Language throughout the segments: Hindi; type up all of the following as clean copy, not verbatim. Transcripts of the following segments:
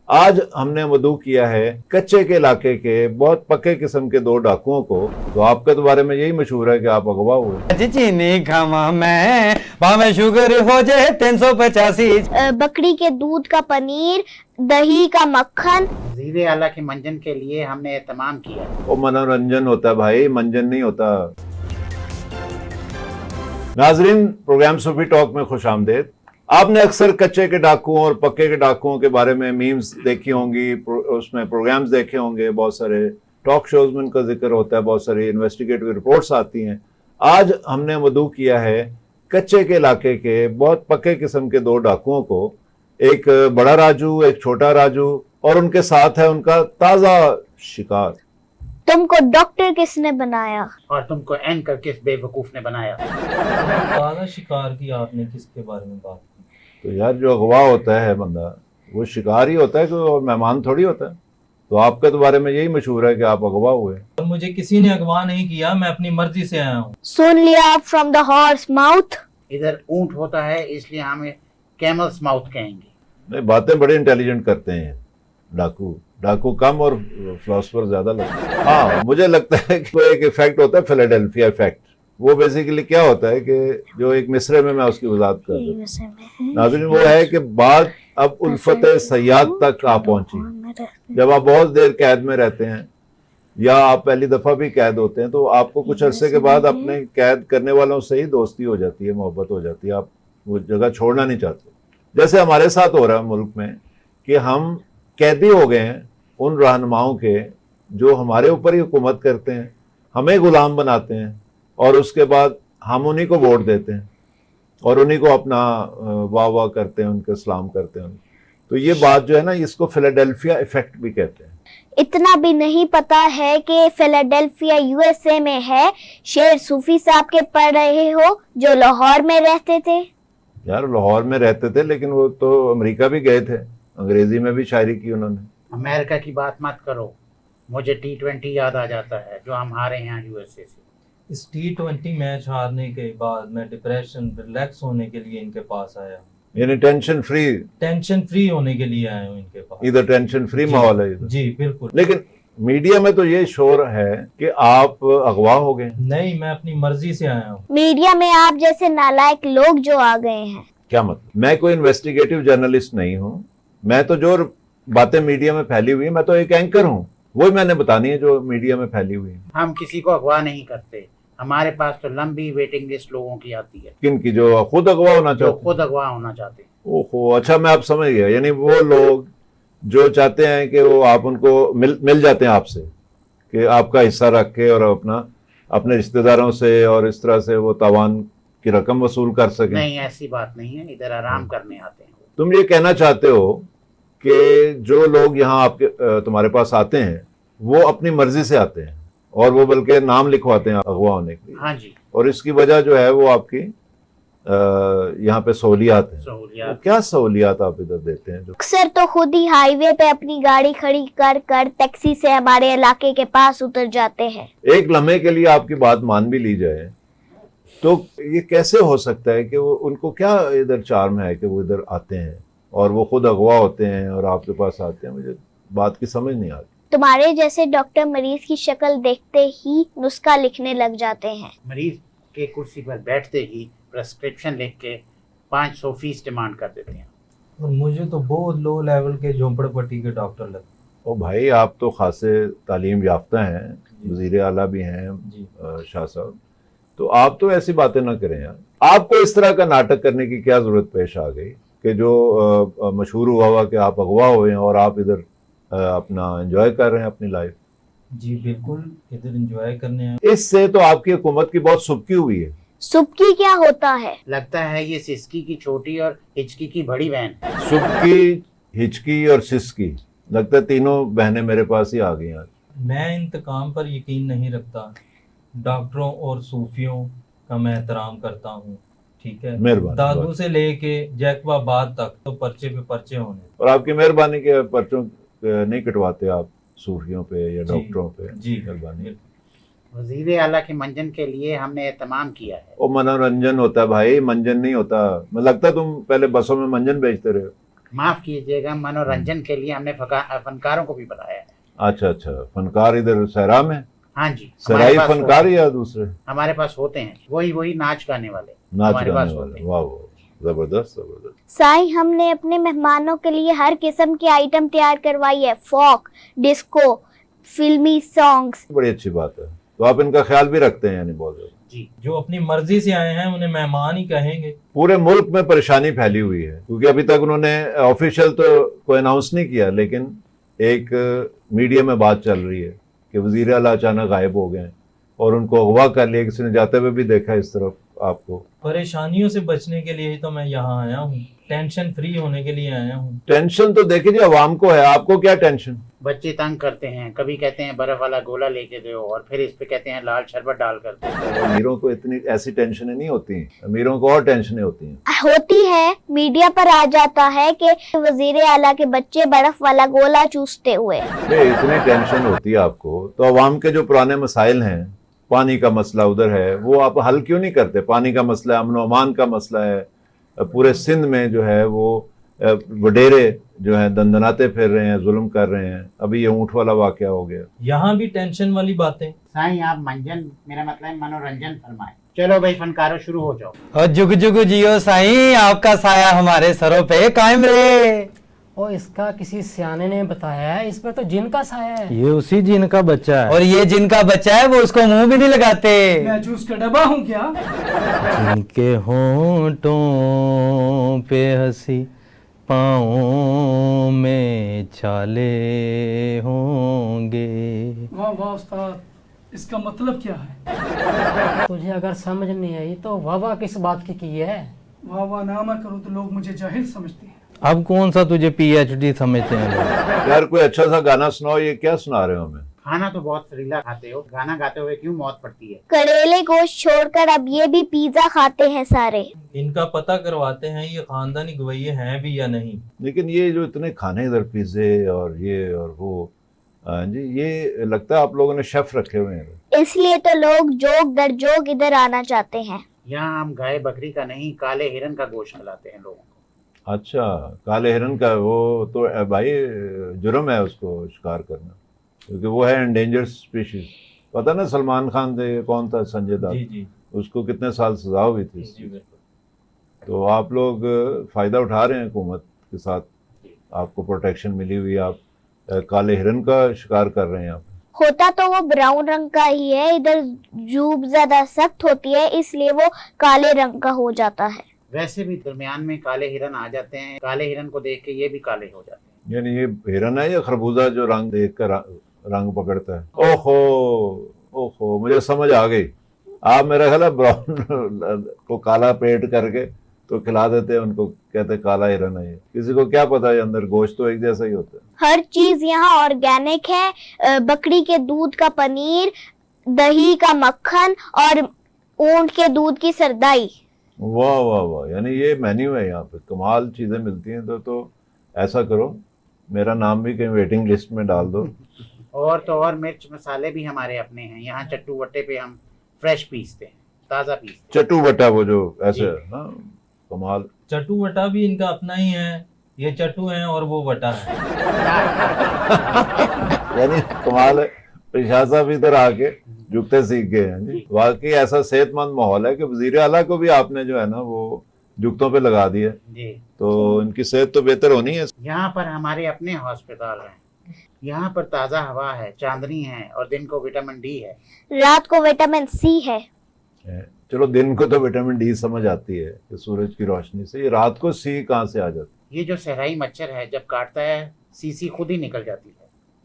आज हमने मदऊ किया है कच्चे के इलाके के बहुत पक्के किस्म के 2 डाकुओं को। तो आपके तो बारे में यही मशहूर है कि आप अगवा हुए। चीनी खावा मैं भावे शुगर हो जाए 385। बकरी के दूध का पनीर, दही का मक्खन। वज़ीर आला के मंजन के लिए हमने एहतमाम किया। वो मनोरंजन होता है भाई, मंजन नहीं होता। नाजरीन, प्रोग्राम सूफी टॉक में खुश आमदेद। आपने अक्सर कच्चे के डाकुओं और पक्के के डाकुओं के बारे में मीम्स देखी होंगी, उसमें प्रोग्राम्स देखे होंगे, बहुत सारे टॉक शोज में उनका जिक्र होता है, बहुत सारी इन्वेस्टिगेटिव रिपोर्ट्स आती हैं। आज हमने मदऊ किया है कच्चे के इलाके के बहुत पक्के किस्म के 2 डाकुओं को, एक बड़ा राजू, एक छोटा राजू, और उनके साथ है उनका ताज़ा शिकार। तुमको डॉक्टर किसने बनाया? और तुमको एंकर किस बेवकूफ ने बनाया? ताज़ा शिकार की आपने किसके बारे में बात की? तो यार, जो अगवा होता है बंदा वो शिकार ही होता है, कोई और मेहमान थोड़ी होता है। तो आपके तो बारे में यही मशहूर है कि आप अगवा हुए। और मुझे किसी ने अगवा नहीं किया, मैं अपनी मर्जी से आया हूँ। सुन लिया फ्रॉम द हॉर्स माउथ। इधर ऊंट होता है इसलिए हमें कैमल्स माउथ कहेंगे। नहीं, बातें बड़े इंटेलिजेंट करते हैं डाकू कम और फिलोसफर ज्यादा लगते हैं। हाँ, मुझे लगता है कि एक इफेक्ट होता है फिलाडेल्फिया इफेक्ट। वो बेसिकली क्या होता है कि जो एक मिसरे में मैं उसकी वजाहत कर रहा हूँ नाज़रीन, वो है कि बात अब उल्फत सयाद तक आ पहुंची। जब आप बहुत देर कैद में रहते हैं या आप पहली दफा भी कैद होते हैं, तो आपको कुछ अरसे के बाद अपने कैद करने वालों से ही दोस्ती हो जाती है, मोहब्बत हो जाती है, आप वो जगह छोड़ना नहीं चाहते। जैसे हमारे साथ हो रहा है मुल्क में कि हम कैदी हो गए हैं उन रहनुमाओं के जो हमारे ऊपर ही हुकूमत करते हैं, हमें गुलाम बनाते हैं, और उसके बाद हम उन्हीं को वोट देते हैं और उन्हीं को अपना वाह वाह करते हैं, उनके सलाम करते हैं। तो ये बात जो है ना, इसको फिलाडेल्फिया इफेक्ट भी कहते हैं। इतना भी नहीं पता है कि फिलाडेल्फिया यूएसए में है। शेर सूफी साहब के पढ़ रहे हो जो लाहौर में रहते थे। यार, लाहौर में रहते थे लेकिन वो तो अमेरिका भी गए थे, अंग्रेजी में भी शायरी की उन्होंने। अमेरिका की बात मत करो, मुझे T20 याद आ जाता है जो हम हारे हैं यूएसए से। इस T20 मैच हारने के बाद मैं डिप्रेशन रिलैक्स होने के लिए इनके पास आया हूँ, यानी टेंशन फ्री होने के लिए आया हूँ इनके पास। इधर टेंशन फ्री माहौल है इधर। जी बिल्कुल। लेकिन मीडिया में तो ये शोर है कि आप अगवा हो गए। नहीं, मैं अपनी मर्जी से आया हूँ। मीडिया में आप जैसे नालायक लोग जो आ गए हैं। क्या मतलब? मैं कोई इन्वेस्टिगेटिव जर्नलिस्ट नहीं हूँ। मैं तो जो बातें मीडिया में फैली हुई है, मैं तो एक एंकर हूँ, वही मैंने बतानी है जो मीडिया में फैली हुई है। हम किसी को अगवा नहीं करते, हमारे पास तो लंबी वेटिंग लिस्ट लोगों की आती है। किन की? जो खुद अगवा होना जो चाहते खुद अगवा होना चाहते हैं। ओहो, अच्छा, मैं आप समझ गया। यानी वो लोग जो चाहते हैं कि वो आप उनको मिल जाते हैं आपसे, कि आपका हिस्सा रख के और अपने रिश्तेदारों से और इस तरह से वो तावान की रकम वसूल कर सकें। नहीं, ऐसी बात नहीं है, इधर आराम करने आते हैं। तुम ये कहना चाहते हो कि जो लोग यहाँ आपके तुम्हारे पास आते हैं वो अपनी मर्जी से आते हैं और वो बल्कि नाम लिखवाते हैं अगवा होने के लिए। हाँ जी। और इसकी वजह जो है वो आपकी यहाँ पे सहूलियात है। सहूलियात। तो क्या सहूलियात आप इधर देते हैं? जो अक्सर तो खुद ही हाईवे पे अपनी गाड़ी खड़ी कर टैक्सी से हमारे इलाके के पास उतर जाते हैं। एक लम्हे के लिए आपकी बात मान भी ली जाए तो ये कैसे हो सकता है कि वो, उनको क्या इधर चार्म है कि वो इधर आते हैं और वो खुद अगवा होते हैं और आपके पास आते हैं? मुझे बात की समझ नहीं आती। तुम्हारे जैसे डॉक्टर मरीज की शक्ल देखते ही नुस्खा लिखने लग जाते हैं। मरीज के कुर्सी पर बैठते ही प्रेस्क्रिप्शन लिख के 500 फीस डिमांड कर देते हैं। और मुझे तो बहुत लो लेवल के झोंपड़पट्टी के डॉक्टर लगते। ओ भाई, आप तो खासे तालीम याफ्ता हैं, वजीर आला भी हैं शाह साहब, तो आप तो ऐसी बातें ना करें यार। आपको इस तरह का नाटक करने की क्या जरूरत पेश आ गई कि जो मशहूर हुआ कि आप अगवा हुए हैं और आप इधर अपना एंजॉय कर रहे हैं अपनी लाइफ? जी बिल्कुल, इधर एंजॉय करने आए। इससे तो आपकी हुकूमत की बहुत सुबकी हुई है। सुबकी क्या होता है? लगता है ये सिसकी की छोटी और हिचकी की बड़ी बहन। सुबकी, हिचकी और सिसकी, लगता है तीनों बहनें मेरे पास ही आ गई आज। मैं इंतकाम पर यकीन नहीं रखता, डॉक्टरों और सूफियों का मैं एहतराम करता हूँ, ठीक है। मेहरबानी। दादू से लेके जैकबाबाद तक तो पर्चे पे पर्चे होने। और आपकी मेहरबानी के पर्चों नहीं कटवाते आप सूफियों पे या डॉक्टरों पे? जी मेहरबानी। वज़ीर आला के मंजन के लिए हमने एहतमाम किया है। वो मनोरंजन होता है भाई, मंजन नहीं होता। मैं लगता तुम पहले बसों में मंजन बेचते रहे हो। माफ कीजिएगा, मनोरंजन के लिए हमने फनकारों को भी बुलाया है। अच्छा अच्छा, फनकार इधर सहरा में? हाँ जी, सराई फनकार या दूसरे? हमारे पास होते हैं, वही नाच गाने वाले नाच हमारे गाने पास होते वाले। हैं। वाह वाह, जबरदस्त जबरदस्त। साईं, हमने अपने मेहमानों के लिए हर किस्म की आइटम तैयार करवाई है, फोक, डिस्को, फिल्मी सॉन्ग्स। बड़ी अच्छी बात है। तो आप इनका ख्याल भी रखते हैं यानी बहुत ज्यादा? जी, जो अपनी मर्जी से आए हैं उन्हें मेहमान ही कहेंगे। पूरे मुल्क में परेशानी फैली हुई है, क्योंकि अभी तक उन्होंने ऑफिशियल तो कोई अनाउंस नहीं किया, लेकिन एक मीडिया में बात चल रही है कि वजीर आला अचानक गायब हो गए और उनको अगवा कर लिया। किसी ने जाते हुए भी देखा इस तरफ आपको? परेशानियों से बचने के लिए ही तो मैं यहाँ आया हूँ, टेंशन फ्री होने के लिए आया हूँ। टेंशन तो देखिए जी अवाम को है, आपको क्या टेंशन? बच्चे तंग करते हैं, कभी कहते हैं बर्फ वाला गोला लेके दो और फिर इस पे कहते हैं लाल शरबत डाल कर दो। अमीरों को इतनी ऐसी टेंशनें नहीं होती, अमीरों को और टेंशनें होती हैं। होती है, मीडिया पर आ जाता है कि वजीर आला के बच्चे बर्फ वाला गोला चूसते हुए। इतनी टेंशन होती है आपको, तो अवाम के जो पुराने मसाइल हैं, पानी का मसला उधर है, वो आप हल क्यों नहीं करते? पानी का मसला, अमन अमान का मसला है, पूरे सिंध में जो है वो वडेरे जो है दंदनाते फिर रहे हैं, जुल्म कर रहे हैं। अभी ये ऊंट वाला वाकया हो गया। यहाँ भी टेंशन वाली बातें। साईं, आप मंजन, मेरा मतलब है मनोरंजन फरमाए। चलो भाई फनकारों, शुरू हो जाओ। और जुग जुग जियो साईं, आपका साया हमारे सरों पे कायम रहे। और इसका किसी सियाने ने बताया है, इस पर तो जिन का साया है। ये उसी जिन का बच्चा है, और ये जिनका बच्चा है वो उसको मुंह भी नहीं लगाते। मैं जूस का डब्बा हूँ क्या? जिनके होंठों पे हंसी, पाँवों में छाले होंगे। वाह वाह उस्ताद, इसका मतलब क्या है? तुझे अगर समझ नहीं आई तो वाह वाह किस बात की है? वाह वाह ना मैं करूँ तो लोग मुझे जाहिल समझते हैं। अब कौन सा तुझे PhD समझते हैं लोग? यार कोई अच्छा सा गाना सुनाओ, ये क्या सुना रहे हो हमें? खाना तो बहुत सरीला खाते हो, गाना गाते हुए क्यों मौत पड़ती है? करेले गोश्त छोड़कर अब ये भी पिज्जा खाते हैं सारे। इनका पता करवाते हैं ये खानदानी गवैये हैं भी या नहीं। लेकिन ये जो इतने खाने इधर पिज्जे और ये और वो, जी ये लगता है आप लोगों ने शेफ रखे हुए हैं। इसलिए तो लोग जोक दर जोक इधर आना चाहते हैं। यहाँ हम गाय बकरी का नहीं, काले हिरन का गोश्त खिलाते हैं लोगों को। अच्छा, काले हिरन का? वो तो भाई जुर्म है उसको शिकार करना, क्योंकि वो है एंडेंजर्ड स्पीशीज। पता ना सलमान खान थे, कौन था, संजय जी दत्त, जी उसको कितने साल सजा हुई थी। जी बिल्कुल। तो आप लोग फायदा उठा रहे हैं हुकूमत के साथ, आपको प्रोटेक्शन मिली हुई, आप काले हिरन का शिकार कर रहे हैं आप। होता तो वो ब्राउन रंग का ही है, इधर जूब ज्यादा सख्त होती है इसलिए वो काले रंग का हो जाता है। वैसे भी दरमियान में काले हिरन आ जाते हैं, काले हिरन को देख के ये भी काले हो जाते हैं। यानी ये हिरन है या खरबूजा जो रंग देख कर रंग पकड़ता है? ओहो ओहो, मुझे समझ आ गई। आप मेरा ख्याल है ब्राउन को काला पेंट करके तो खिला देते हैं उनको, कहते काला हिरन है ये। किसी को क्या पता है अंदर गोश्त तो एक जैसा ही होता है। हर चीज यहाँ ऑर्गेनिक है, बकरी के दूध का पनीर, दही का मक्खन और ऊंट के दूध की सरदाई। वाह वाह वाह, यानी ये मेन्यू है यहाँ पे, कमाल चीजें मिलती हैं। तो ऐसा करो, मेरा नाम भी कहीं वेटिंग लिस्ट में डाल दो। और तो और मिर्च मसाले भी हमारे अपने हैं। यहाँ चट्टू वट्टे पे हम फ्रेश पीसते हैं, ताज़ा पीसते हैं। चट्टू बट्टा वो जो ऐसे, हाँ कमाल। चट्टू वटा भी इनका अपना ही है, ये चट्टू हैं और वो वटा है। यानी कमाल है, प्रशासन साहब इधर आके जुगते सीख गए हैं जी। वाकई ऐसा सेहतमंद माहौल है कि वजीर आला को भी आपने जो है ना वो जुगतों पे लगा दिया, जी। तो इनकी सेहत तो बेहतर होनी है। यहाँ पर हमारे अपने हॉस्पिटल हैं, यहाँ पर ताज़ा हवा है, चांदनी है और दिन को विटामिन डी है। रात को विटामिन सी है। चलो दिन को तो विटामिन डी समझ आती है कि सूरज की रोशनी से, ये रात को सी कहाँ से आ जाती ये जो सहराई मच्छर है जब काटता है सीसी खुद ही निकल जाती है।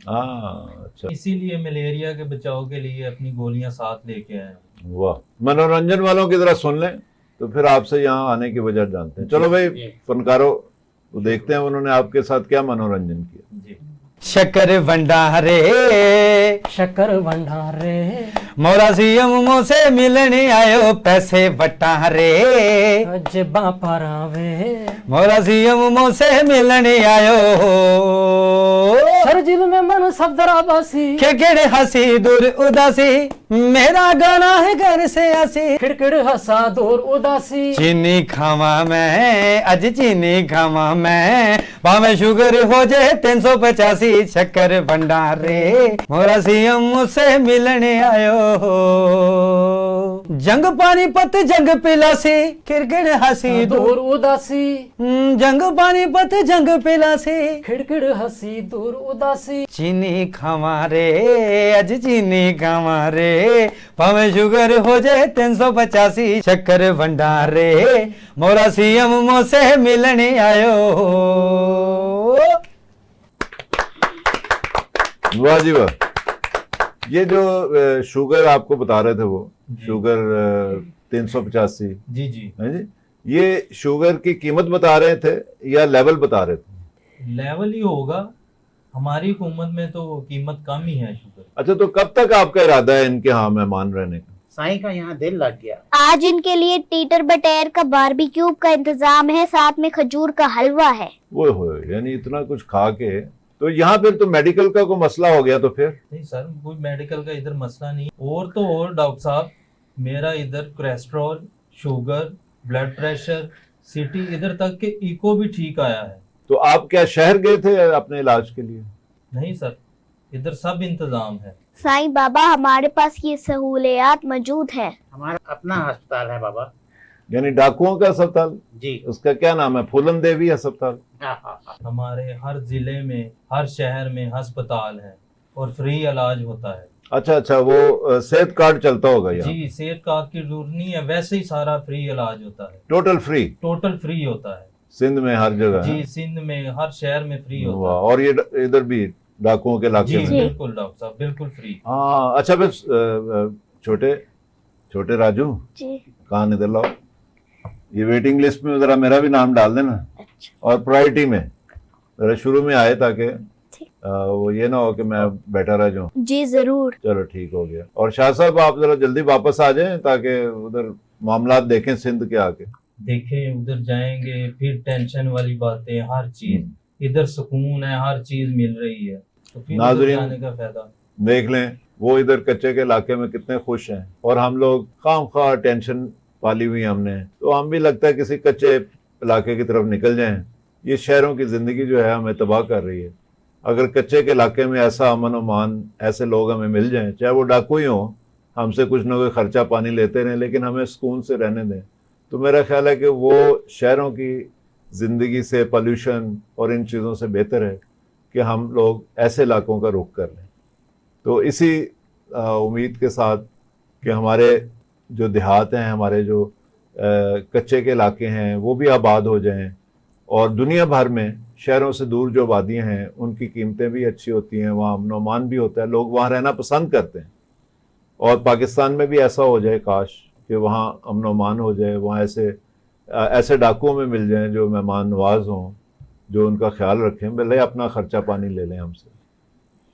है? हाँ अच्छा, इसीलिए मलेरिया के बचाव के लिए अपनी गोलियां साथ लेके आए हैं। वाह। मनोरंजन वालों की तरह सुन लें तो फिर आपसे यहाँ आने की वजह जानते हैं। चलो भाई जी। फनकारों, वो देखते हैं उन्होंने आपके साथ क्या मनोरंजन किया। जी। शक्कर भंडारे, शक्कर भंडारे, मोरा सीएम से मिलने आयो पैसे बटारे। जेबा परावे, मोरा सीएम से मिलने आयो, हर जिल में मन सफदर आबासी, खिड़खिड़ हंसी दूर उदासी, मेरा गाना है घर से आसी। खिड़खिड़ हंसा दूर उदासी, चीनी खावा मैं, अज चीनी खावा मैं, भावे शुगर हो जाए 385, शक्कर भंडारे मोरा सीएम मुझसे मिलने आयो हो। जंग पानीपत जंग पिलासी, खिड़खिड़ हंसी दूर उदासी, जंग पानीपत जंग पिलासी, खिड़खिड़ हंसी दूर उदासी। चीनी खावा रे, अज चीनी खावा रे, भावे शुगर हो जाए 385, शक्कर भंडारे मोरा सीएम मुझसे मिलने आयो हो। वाह जी वाह। ये जो शुगर आपको बता रहे थे वो जी। शुगर 385 जी जी। है जी, ये शुगर की कीमत बता रहे थे या लेवल बता रहे थे? लेवल ही होगा, हमारी हुकूमत में तो कीमत कम ही है शुगर। अच्छा, तो कब तक आपका इरादा है इनके यहाँ मेहमान रहने का? साईं का यहाँ दिल लग गया। आज इनके लिए टीटर बटेर का बारबेक्यू का इंतजाम है, साथ में खजूर का हलवा है। वो हो, यानी इतना कुछ खा के तो यहाँ फिर तो मेडिकल का कोई मसला हो गया तो फिर? नहीं सर, कोई मेडिकल का इधर मसला नहीं। और तो और डॉक्टर साहब, मेरा इधर कोलेस्ट्रॉल, शुगर, ब्लड प्रेशर, सीटी, इधर तक के इको भी ठीक आया है। तो आप क्या शहर गए थे अपने इलाज के लिए? नहीं सर, इधर सब इंतजाम है। साईं बाबा, हमारे पास ये सहूलियात मौजूद है। हमारा अपना अस्पताल है बाबा यानी डाकुओं का अस्पताल? जी। उसका क्या नाम है? फूलन देवी अस्पताल? हाँ। हमारे हर जिले में, हर शहर में अस्पताल है और फ्री इलाज होता है। अच्छा अच्छा, वो सेहत कार्ड चलता होगा यहाँ? जी, सेहत कार्ड की जरूरत नहीं है, वैसे ही सारा फ्री इलाज होता है। Total free? टोटल फ्री होता है सिंध में हर जगह? जी, सिंध में हर शहर में फ्री होता वाह, और ये इधर भी डाकुओं के है। इलाके जी में? बिल्कुल डॉक्टर साहब, बिल्कुल फ्री। हाँ। अच्छा, फिर छोटे छोटे राजू, जी। कान इधर लाओ। ये वेटिंग लिस्ट में जरा मेरा भी नाम डाल देना, और प्रायोरिटी में जरा शुरू में आए, ताकि वो ये ना हो कि मैं बैठा रह जाऊं। जी जरूर। चलो ठीक हो गया। और शाह साहब, आप जरा जल्दी वापस आ जाएं ताकि उधर मामलात देखें सिंध के आके। देखें, उधर जाएंगे फिर टेंशन वाली बातें, हर चीज इधर सुकून है, हर चीज मिल रही है, तो फिर उधर नाज़रीन, जाने का फायदा। देख लें वो इधर कच्चे के इलाके में कितने खुश हैं, और हम लोग खामखा टेंशन पाली हुई हमने, तो हम भी लगता है किसी कच्चे इलाके की तरफ निकल जाएं। ये शहरों की जिंदगी जो है हमें तबाह कर रही है। अगर कच्चे के इलाके में ऐसा अमन और मान, ऐसे लोग हमें मिल जाएं, चाहे वो डाकू ही हों, हमसे कुछ ना कोई खर्चा पानी लेते रहें, लेकिन हमें सुकून से रहने दें, तो मेरा ख्याल है कि वो शहरों की ज़िंदगी से, पॉल्यूशन और इन चीज़ों से बेहतर है कि हम लोग ऐसे इलाकों का रुख कर लें। तो इसी उम्मीद के साथ कि हमारे जो देहात हैं, हमारे जो कच्चे के इलाके हैं, वो भी आबाद हो जाएं, और दुनिया भर में शहरों से दूर जो वादियाँ हैं उनकी कीमतें भी अच्छी होती हैं, वहाँ अमन और मान भी होता है, लोग वहाँ रहना पसंद करते हैं। और पाकिस्तान में भी ऐसा हो जाए काश कि वहाँ अमन और मान हो जाए, वहाँ ऐसे डाकुओं में मिल जाएं जो मेहमान नवाज हों, जो उनका ख्याल रखें, भले अपना ख़र्चा पानी ले लें हमसे।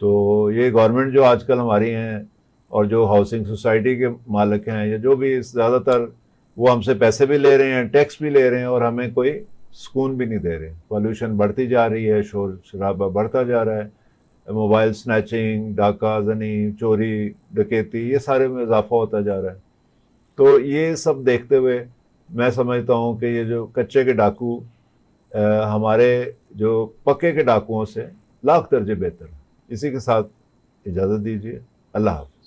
तो ये गवर्नमेंट जो आजकल हमारी हैं, और जो हाउसिंग सोसाइटी के मालिक हैं, या जो भी ज़्यादातर, वो हमसे पैसे भी ले रहे हैं, टैक्स भी ले रहे हैं, और हमें कोई सुकून भी नहीं दे रहे। पॉल्यूशन बढ़ती जा रही है, शोर शराबा बढ़ता जा रहा है, मोबाइल स्नैचिंग, डाका जनी, चोरी डकैती, ये सारे में इजाफा होता जा रहा है। तो ये सब देखते हुए मैं समझता हूँ कि ये जो कच्चे के डाकू हमारे जो पक्के के डाकुओं से लाख दर्जे बेहतर है। इसी के साथ इजाज़त दीजिए। अल्लाह हाफ़िज़।